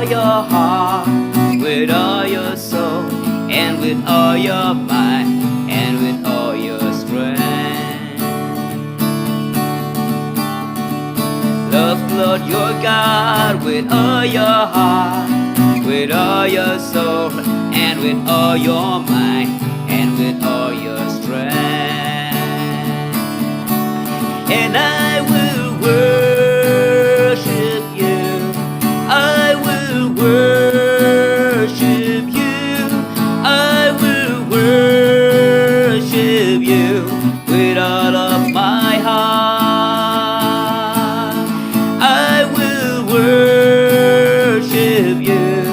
your heart, with all your soul, and with all your might, and with all your strength. Love Lord your God with all your heart, with all your soul, and with all your might, and with all your strength. And I will worship you, I will worship you, I will worship you with all of my heart. I will worship you,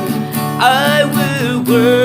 I will worship